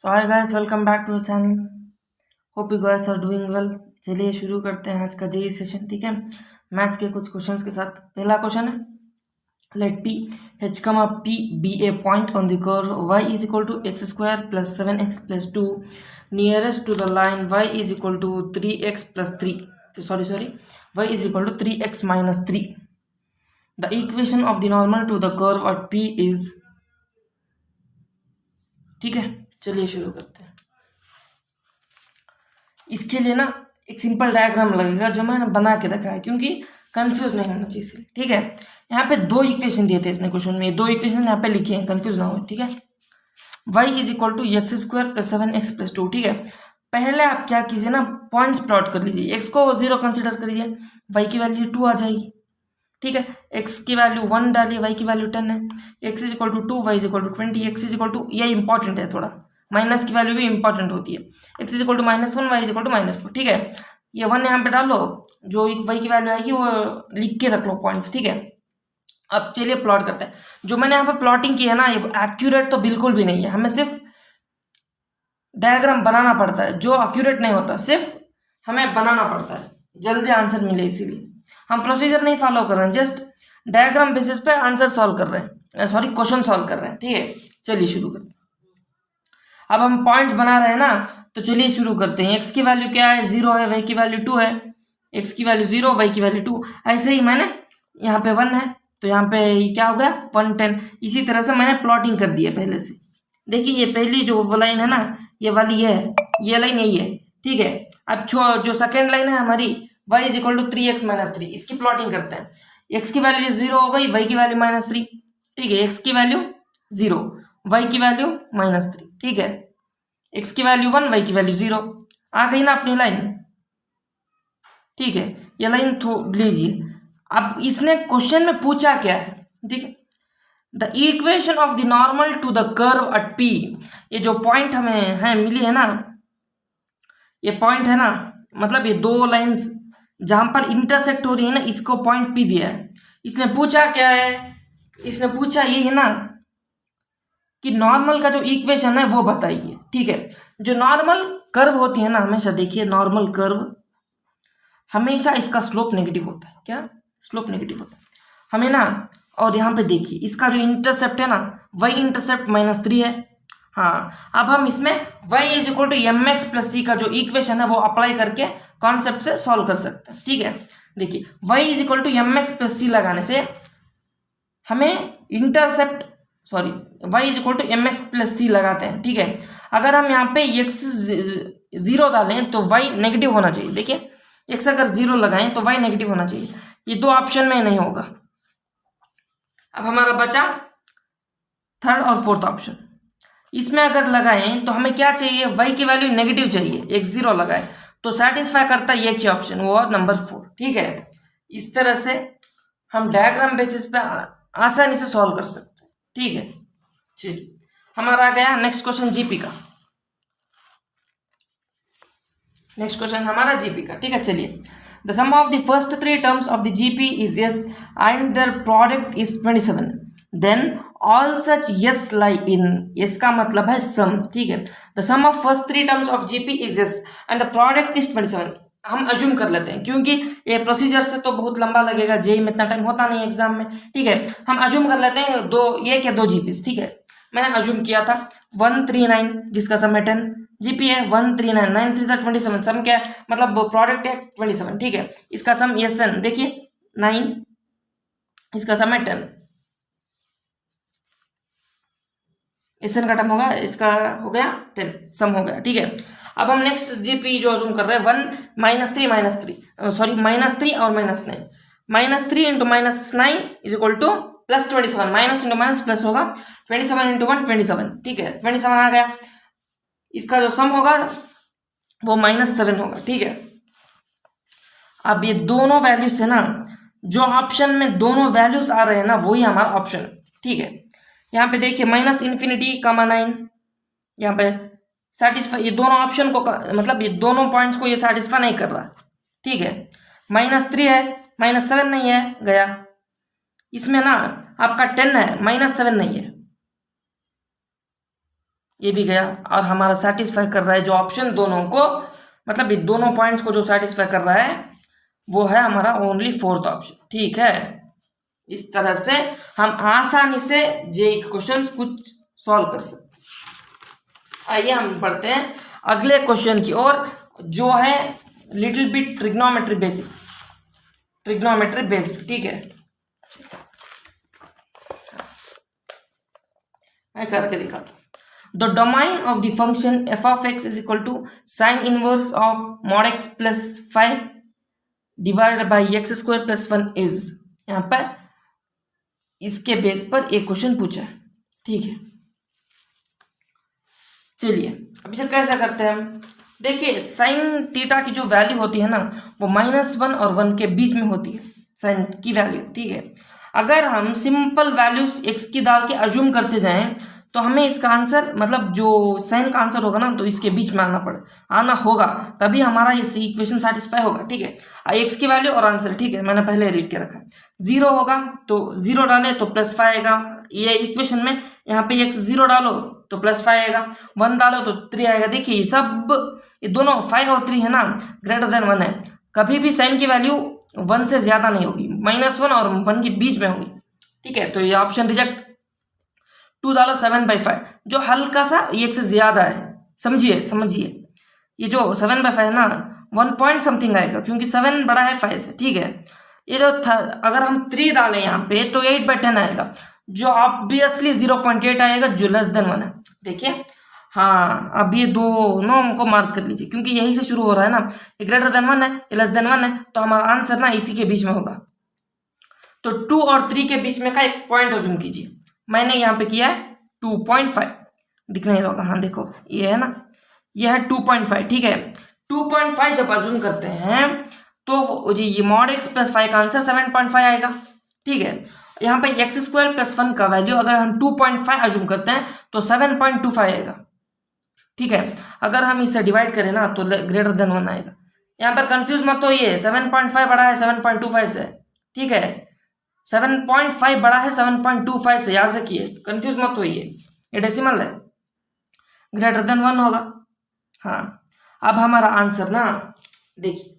So hi guys, welcome back to channel. Hope you guys are doing well. चलिए शुरू करते हैं आज का जेई सेशन। ठीक है, मैथ्स के कुछ क्वेश्चंस के साथ। पहला क्वेश्चन है, let P h comma p be a point on the curve y is equal to x square plus 7x plus 2 nearest to the line y is equal to 3x plus 3 sorry y is equal to 3x minus 3. The equation of the normal to the curve at p is। ठीक है, चलिए शुरू करते हैं। इसके लिए ना एक सिंपल डायग्राम लगेगा जो मैंने बना के रखा है, क्योंकि कंफ्यूज नहीं होना चाहिए इसलिए। ठीक है, यहाँ पे दो इक्वेशन दिए थे इसने क्वेश्चन में, दो इक्वेशन यहाँ पे लिखे हैं, कंफ्यूज ना हो। ठीक है, y is equal to x square plus 7x plus 2। ठीक है, पहले आप क्या कीजिए ना, पॉइंट्स प्लॉट कर लीजिए। x को 0 कंसिडर करिए, y की वैल्यू 2 आ जाएगी। ठीक है, x की वैल्यू 1 डालिए, y की वैल्यू 10 है। x is equal to 2, y is equal to 20, x is equal to, ये इंपॉर्टेंट है थोड़ा, माइनस की वैल्यू भी इंपॉर्टेंट होती है। x is equal to -1, y is equal to -4। ठीक है, ये 1 यहाँ पे डालो, जो y की वैल्यू आएगी वो लिख के रख लो पॉइंट्स। ठीक है, अब चलिए प्लॉट करते हैं। जो मैंने यहाँ पे प्लॉटिंग की है ना, ये एक्यूरेट तो बिल्कुल भी नहीं है, हमें सिर्फ डायग्राम बनाना पड़ता है। जो एक्यूरेट नहीं होता सिर्फ हमें बनाना पड़ता है, जल्दी आंसर मिले, इसीलिए हम प्रोसीजर नहीं फॉलो कर रहे हैं, जस्ट डायग्राम बेसिस पे आंसर सॉल्व कर रहे हैं, सॉरी क्वेश्चन सॉल्व कर रहे हैं। ठीक है, चलिए शुरू करते हैं। अब हम पॉइंट्स बना रहे हैं ना, तो चलिए शुरू करते हैं। x की वैल्यू क्या है, 0 है, y की वैल्यू 2 है। x की वैल्यू 0, y की वैल्यू 2। ऐसे ही मैंने यहाँ पे 1 है, तो यहाँ पे क्या हो गया 110। इसी तरह से मैंने प्लॉटिंग कर दी है पहले से। देखिए ये पहली जो लाइन है ना, ये वाली ये है, ये लाइन यही है। ठीक है, अब जो सेकेंड लाइन है हमारी, y is equal to 3x minus 3, इसकी प्लॉटिंग करते हैं। x की वैल्यू 0 हो गई, y की वैल्यू -3। ठीक है, x की वैल्यू 0, y की वैल्यू -3। ठीक है, x की वैल्यू 1, y की वैल्यू 0। आ गई ना अपनी लाइन। ठीक है, ये लाइन लीजिए। अब इसने क्वेश्चन में पूछा क्या है, ठीक है, the equation of the normal to the curve at p। ये जो पॉइंट हमें है मिली है ना, ये पॉइंट है ना, मतलब ये दो लाइंस जहां पर इंटरसेक्ट हो रही है ना, इसको पॉइंट p दिया है। इसने पूछा क्या है, इसने पूछा ये है ना कि नॉर्मल का जो इक्वेशन है वो बताइए। ठीक है, जो नॉर्मल कर्व होती है ना, हमेशा देखिए नॉर्मल कर्व हमेशा इसका स्लोप नेगेटिव होता है। क्या स्लोप नेगेटिव होता है हमें ना। और यहाँ पे देखिए इसका जो इंटरसेप्ट है ना, y इंटरसेप्ट -3 है। हाँ, अब हम इसमें y is equal to mx plus c का जो इक्वेशन है वो अप्लाई करके कॉन्सेप्ट से सॉल्व कर सकते हैं। ठीक है, देखिए y is equal to mx plus c लगाने से हमें intercept, sorry y is equal to mx plus c लगाते हैं। ठीक है, अगर हम यहाँ पे x 0 डालें तो y नेगेटिव होना चाहिए। देखिए x अगर 0 लगाएं तो y नेगेटिव होना चाहिए, ये दो ऑप्शन में नहीं होगा। अब हमारा बचा थर्ड और फोर्थ ऑप्शन। इसमें अगर लगाएं तो हमें क्या चाहिए, y की वैल्यू नेगेटिव चाहिए, x 0 लगाए तो सेटिस्फाई करता है ये की ऑप्शन, वो नंबर 4। ठीक है, इस तरह से हम डायग्राम बेसिस पे आसानी से सॉल्व कर सकते हैं। ठीक है, चलिए हमारा आ गया नेक्स्ट क्वेश्चन जीपी का। नेक्स्ट क्वेश्चन हमारा जीपी का। ठीक है, चलिए the sum of the first 3 terms of the GP is yes and their product is 27, then all such yes lie in. इसका मतलब है सम। ठीक है, the sum of first 3 terms of GP is yes and the product is 27। हम assume कर लेते हैं, क्योंकि ये प्रोसीजर से तो बहुत लंबा लगेगा, जेई में इतना टाइम होता नहीं एग्जाम में। ठीक है, हम अज्यूम कर लेते हैं दो, ये क्या, दो जीपीस। ठीक है, मैंने अज्यूम किया था 139 जिसका सम है 10, जीपी है 139, 9 3 27, सम क्या है, मतलब प्रोडक्ट है 27। ठीक है, इसका सम एस एन देखिए 9, इसका सम है 10, एस एन का टर्म होगा, इसका हो गया 10, सम हो गया। ठीक है, अब हम नेक्स्ट जीपी जो अज्यूम कर रहे हैं 1 -3 सॉरी -3 और -9, -3 into -9 is equal to +27, minus into minus plus होगा 27 इंटू 1 27। ठीक है, 27 आ गया, इसका जो सम होगा वो -7 होगा। ठीक है, अब ये दोनों वैल्यूज है ना, जो ऑप्शन में दोनों वैल्यूज आ रहे हैं ना, वही हमारा ऑप्शन है। ठीक है, यहाँ पे देखिए -∞, 9, यहाँ पे सेटिस्फाई, ये दोनों ऑप्शन को मतलब ये दोनों पॉइंट्स को ये सेटिस्फाई नहीं कर रहा। ठीक है, -3 है, -7 नहीं है, गया। इसमें ना आपका 10 है, -7 नहीं है। ये भी गया, और हमारा सेटिस्फाई कर रहा है जो ऑप्शन दोनों को, मतलब इन दोनों पॉइंट्स को जो सेटिस्फाई कर रहा है वो है हमारा ओनली फोर्थ ऑप्शन। ठीक है, इस तरह से हम आसानी से जेईई के क्वेश्चंस कुछ सॉल्व कर सकते हैं। आइए हम पढ़ते हैं अगले क्वेश्चन की ओर, जो है little bit trigonometry basic, trigonometry based. ठीक है, मैं करके दिखाता हूँ। The domain of the function f of x is equal to sine inverse of mod x plus 5 divided by x square plus 1 is, यहाँ पर इसके बेस पर एक क्वेश्चन पूछा है। ठीक है, चलिए अब इसे कैसे करते हैं हम। देखिए साइन थीटा की जो वैल्यू होती है ना वो -1 और 1 के बीच में होती है साइन की वैल्यू। ठीक है, अगर हम सिंपल वैल्यूज एक्स की डाल के अज्यूम करते जाएं तो हमें इसका आंसर, मतलब जो साइन का आंसर होगा ना, तो इसके बीच में आना होगा, तभी हमारा ये इक्वेशन सेटिस्फाई होगा। ठीक है, एक्स की वैल्यू और आंसर, ठीक है, मैंने पहले लिख के रखा। 0 होगा तो 0 डाले तो +5 आएगा ये इक्वेशन में, यहाँ पे x 0 डालो तो +5 आएगा, 1 डालो तो 3 आएगा। देखिए सब ये दोनों 5 और 3 है ना ग्रेटर देन 1 है, कभी भी साइन की वैल्यू 1 से ज्यादा नहीं होगी, -1 और 1 के बीच में होगी। ठीक है, तो ये ऑप्शन रिजेक्ट। 2 डालो 7/5 जो हल्का सा ये x से ज्यादा है, समझिए ये जो 7/5 है ना 1 पॉइंट समथिंग आएगा, क्योंकि 7 बड़ा है 5 से। ठीक है, ये जो था अगर हम 3 डालें यहाँ पे तो 8/10 आएगा, जो ऑब्वियसली 0.8 आएगा जो लेस देन 1 है। देखिए हाँ, अब ये दोनों को मार्क कर लीजिए, क्योंकि यही से शुरू हो रहा है ना, ये ग्रेटर देन 1 है, ये लेस देन 1 है, तो हमारा आंसर ना इसी के बीच में होगा। तो 2 और 3 के बीच में का एक पॉइंट अज्यूम कीजिए, मैंने यहाँ पे किया है 2.5, दिख नहीं रहा होगा, हाँ देखो ये है ना, ये है 2.5। ठीक है, 2.5 जब अज्यूम करते हैं तो ये मॉड x प्लस 5 का आंसर 7.5 आएगा। ठीक है, यहाँ पे एक्स स्क्वायर प्लस 1 का वैल्यू अगर हम 2.5 अज्यूम करते हैं तो 7.25 आएगा। ठीक है, अगर हम इसे डिवाइड करें ना तो ग्रेटर देन 1 आएगा। यहाँ पर कंफ्यूज मत होइए, 7.5 बड़ा है 7.25 से। ठीक है, 7.5 बड़ा है 7.25 से, याद रखिए, कंफ्यूज मत होइए, ये डेसिमल है, ग्रेटर देन 1 होगा। हाँ, अब हमारा आंसर ना देखिए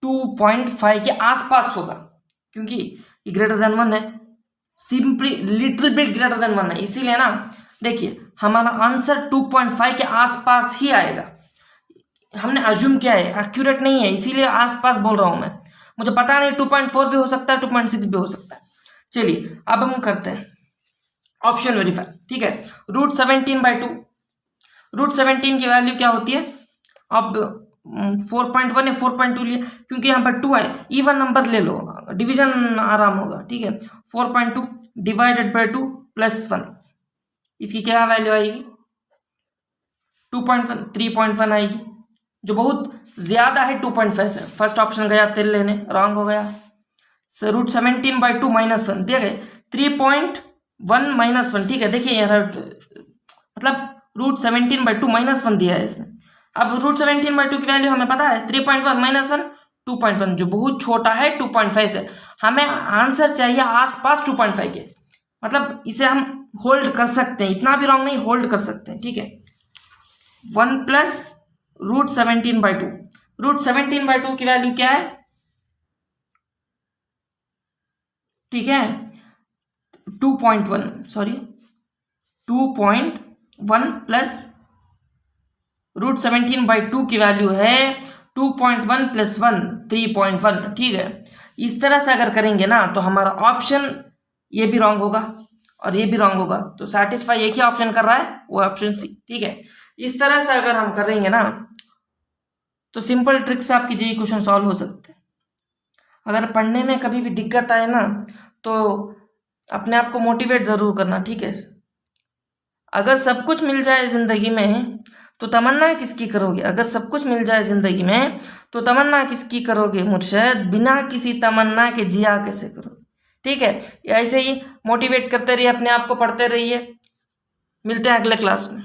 2.5 के आसपास होगा, क्योंकि ये ग्रेटर देन 1 है, simply little bit greater than 1 है, इसीलिए ना देखिए हमारा आंसर 2.5 के आसपास ही आएगा। हमने अज्यूम किया है, एक्यूरेट नहीं है, इसीलिए आसपास बोल रहा हूं मैं, मुझे पता नहीं 2.4 भी हो सकता है, 2.6 भी हो सकता है। चलिए अब हम करते हैं ऑप्शन वेरीफाई। ठीक है, √17/2, √17 की वैल्यू क्या होती है, अब 4.1 या 4.2 लिए, क्योंकि यहाँ पर 2 है, इवन नंबर ले लो, डिवीजन आराम होगा। ठीक है, 4.2 डिवाइडेड बाई 2 प्लस 1, इसकी क्या वैल्यू आएगी 2.1, 3.1 आएगी, जो बहुत ज्यादा है 2.5 से। फर्स्ट ऑप्शन गया तेल लेने, रॉन्ग हो गया। √17/2 -1 दिया गया, 3.1 -1। ठीक है, देखिए यहाँ मतलब √17/2 -1 दिया है इसने। अब √17/2 की वैल्यू हमें पता है 3.1 -1 2.1, जो बहुत छोटा है 2.5 से। हमें आंसर चाहिए आसपास 2.5 के, मतलब इसे हम होल्ड कर सकते हैं, इतना भी रॉन्ग नहीं, होल्ड कर सकते हैं। ठीक है, 1 प्लस √17/2, √17/2 की वैल्यू क्या है, ठीक है 2.1 प्लस √17/2 की वैल्यू है 2.1 प्लस 1 3.1। ठीक है, इस तरह से अगर करेंगे ना तो हमारा ऑप्शन ये भी रॉन्ग होगा और ये भी रॉन्ग होगा, तो सेटिस्फाई एक ही ऑप्शन कर रहा है, वो ऑप्शन सी। ठीक है, इस तरह से अगर हम करेंगे ना तो सिंपल ट्रिक से आपकी जेईई क्वेश्चन सॉल्व हो सकते हैं। अगर पढ़ने में कभी भी दिक्कत आए ना तो अपने आप को मोटिवेट जरूर करना। ठीक है, अगर सब कुछ मिल जाए जिंदगी में तो तमन्ना किसकी करोगे, अगर सब कुछ मिल जाए जिंदगी में तो तमन्ना किसकी करोगे, मुर्शद बिना किसी तमन्ना के जिया कैसे करोगे। ठीक है, ऐसे ही मोटिवेट करते रहिए, अपने आप को पढ़ते रहिए। मिलते हैं अगले क्लास में।